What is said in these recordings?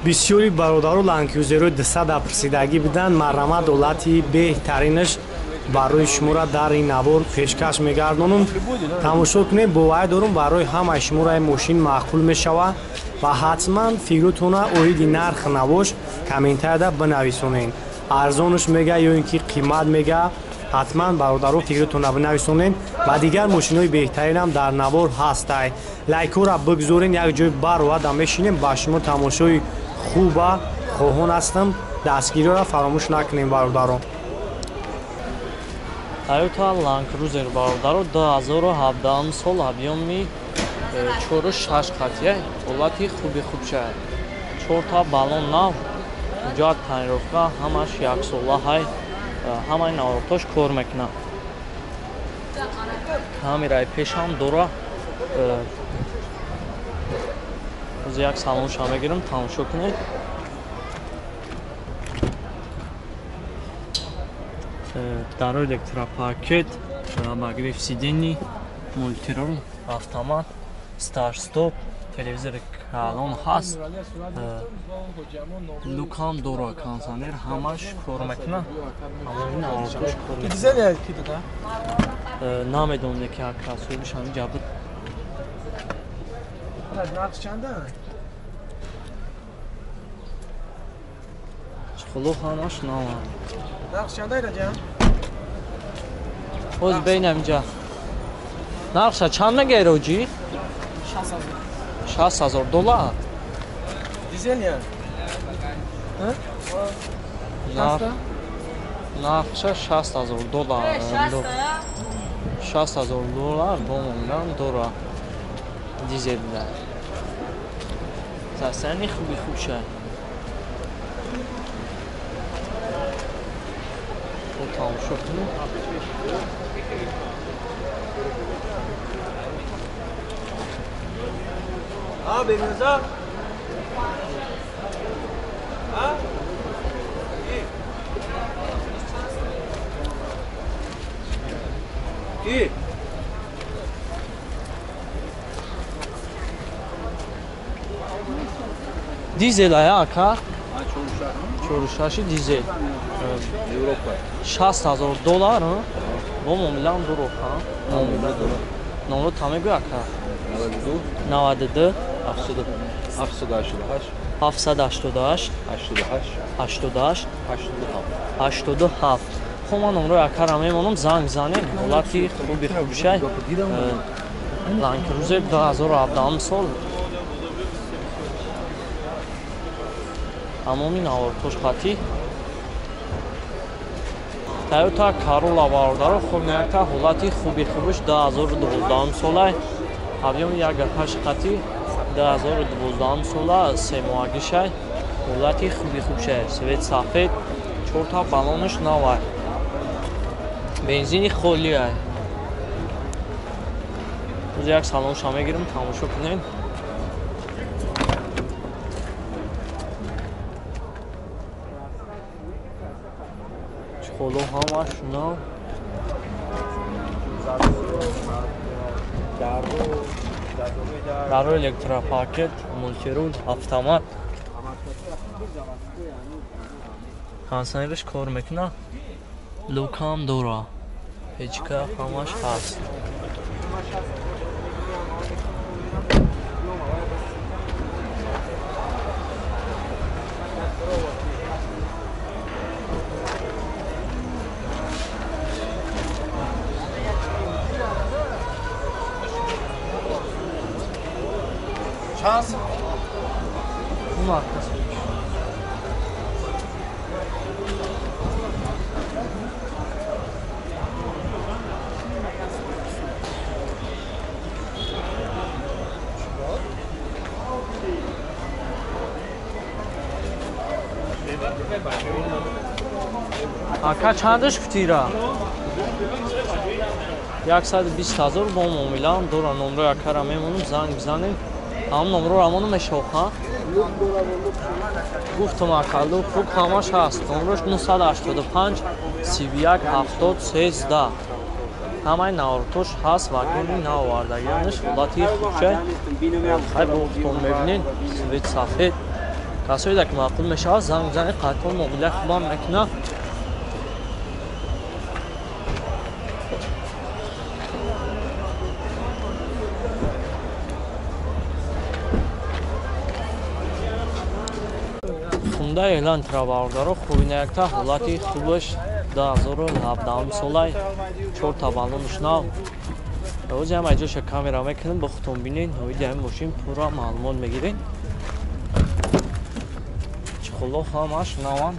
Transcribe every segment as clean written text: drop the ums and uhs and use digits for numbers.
бисёри бародару ландкрузерои дсада пирсидагӣ буданд. марҳамат ҳолати беҳтаринаш барои шуморо дар ин навор пешкаш мегардонам. тамошо кунед, боварӣ дорам барои ҳамаи шуморо мошин маъқул мешавад ва ҳатман фикротона оиди нарх навош комментарияда бинависонед. арзонаш мега ё ин ки қимат мега, ҳатман бародарон фикротона бинависонед. ва дигар мошинҳои беҳтаринам дар навор ҳастанд. лайкҳоро бигзорен, як ҷой баровада мешинем. ба шумо тамошои хуба хоҳон ҳастам. дастгириро фаромӯш накунем бародарон. Toyota Land Cruiser бародаро 2017 сол объёми 4-6 қатия ҳолати хубша 4 та балон нав ҷоат танировка ҳамаш яксолаҳай ҳамаи навортош кор мекунад. камераи пешам дора. оз як салонша мегирам, тамошо кунед. Второй электропакет, обогрев сидений, мультирол, автомат, старт-стоп, телевизор калон ҳаст, лукам дора, кондиционер ҳамаш кор мекунад. ҳамаи навортош кор мекунад. намедонем ки аксиёнаш ҳамин ҷабр. нарх чанда? чихуло ҳамаш нава. нарх чанда раҷа? Оз бейнам инҷа. Нархша чанд мегӯяд роҷӣ? 60,000 $. Дизел я? нархша 60,000 $. 60,000 $, бомондан дора. Дизелда. Засани хуби хубша. тамошо кунед. бемёза? Дизел ая ака? чорушаши дизел. 60,000 $, бо муомилаам дурух, номро тамегӯ ака. 92 788 88 87. хуб, ман номрои акаро мемонам, занг занед. ҳолати хуби хубшай. Land Cruiser 2017 сол. тамоми навортош хати. Toyota Corolla бародаро хубнакта ҳолати хуби хубш 2012 солай. объёми 1.8 қати 2012 сола 3 моҳагишай. ҳолати хуби хубшай. свет сафед 4 та балонаш навай. бензини холияй. оз як салонша мегирам, тамошо кунед. чихоло ҳамаш нав. даро электропакет, мультирул, автомат. кондиционераш кор мекунад. лукам дора. печка ҳамаш ҳаст. Şans. Bunun arkası. Aka çandış kutira? 120,000 با معامله دورا نمره akara memnunum زنگ بزنید هم نمره رامونو مشوخا گفتم اکالو خوب همش هست نمرش 985 31 70 13 همه نورتوش هست واگونی ناوردگیانش ولاتی خوبشه خیلی بختون میبینین سویت سفید касоеда ки маъқул мешавад занг мизанед қайтон муомилаи хубам мекунад. хунда эълон тиравардаро хубинакта ҳолати хубаш 2017 солай 4 таваллунш нав. рӯзи ҳам аҷоша камера мекунем ба худтон бинед ноиди ҳамин мошин пурра маълумот мегиред. чухуло ҳамаш наван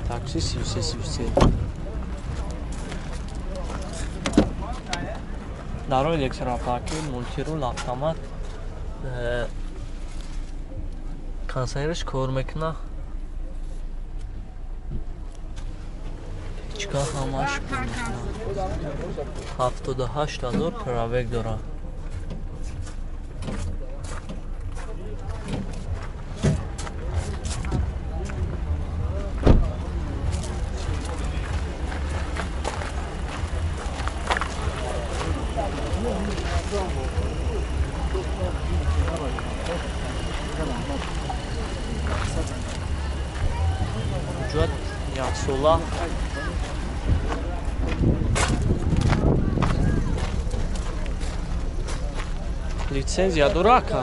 такси 33 даро электропакет мултирул автомат консервиш кор мекуна. чика ҳамаш 78000 пробег дорад. ҷуд яксола лицензия дора ка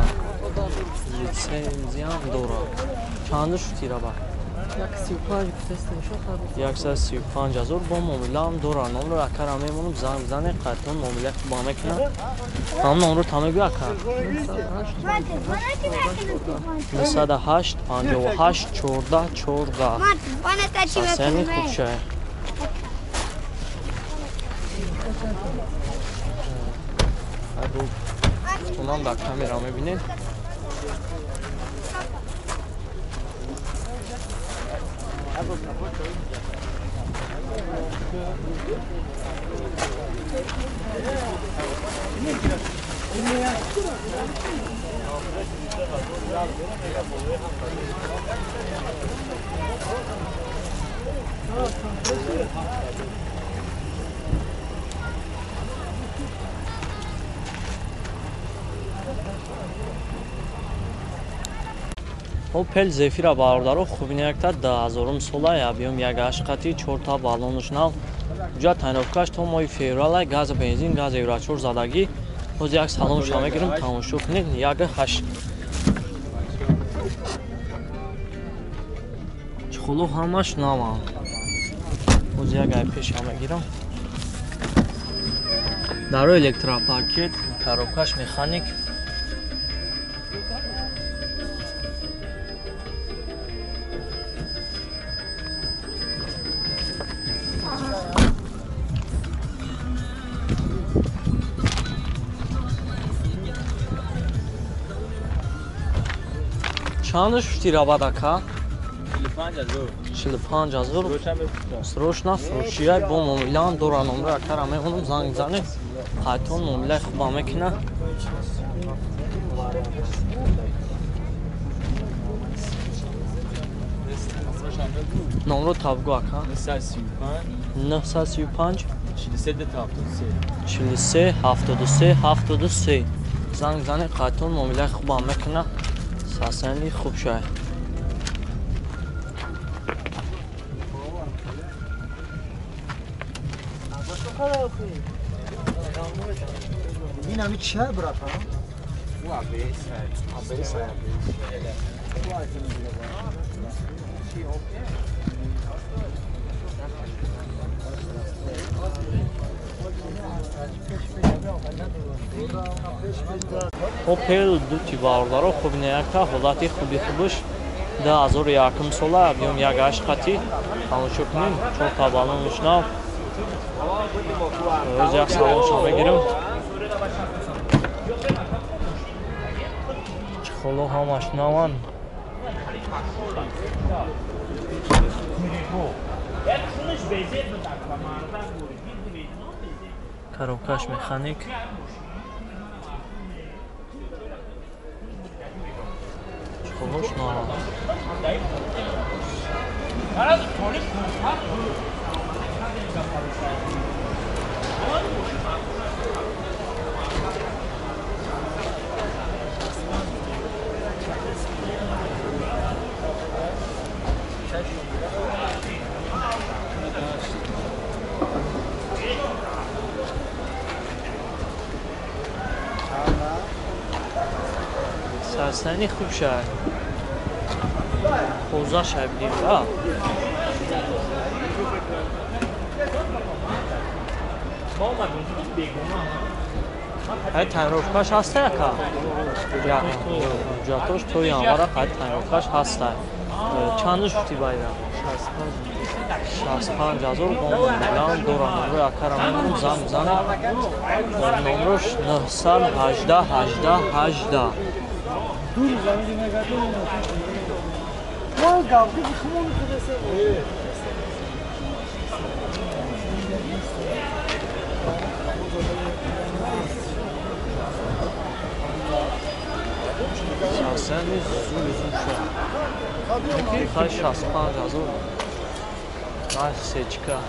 лицензия дора чанд шутира ба 135000 бо муомилаам дора. номро акара мемонам занг мизанед қайтон муомила хуба мекунад. ҳам номро тамегӯ ака 908 58 14 14 сасени хубшай онам дар камера мебинед. Opel Zafira баҳордаро хубинакта 2000 солай объем 1.8 қати 4 та баллонш нав. ҷа тайновкаш то моҳи февралай газ бензин газ евро 4 задагӣ. ҳозир як салонша мегирем тамошо кунед 1.8 чухуло ҳамаш нава. ҳозир як ай пеша мегирем. даро электропакет коробкаш механик. чанд шутира бадака 45000 срочна фурӯшия бо муомилаам дора. номро акара мемонам занг мизанед қайтон муомилаи хуба мекуна. номро табгӯ ака 935 43 73 73 занг мизанед қайтон муомилаи хуба мекуна. сасени хубшай این همین چه برات ها؟ Opel дути баҳордаро хубинакта ҳолати хуби хубаш 2001 сола объем 1.8 қати тамошо кунед 4 та баллонш нав. рӯз як салонша мегирем. чухуло ҳамаш наван. коробкаш механик. чухулош наван. سرسنی خوب شد خوزه شد بدیم دا های تنروفکاش هسته یکا؟ یا جاتوش توی آنوارا های تنروفکاش هسته چندش بودی بایده؟ 65,000 میلیون دوران رو اکرامون زن نمروش 918 شخصا زون شد خواهی 65,000 Nice seçka.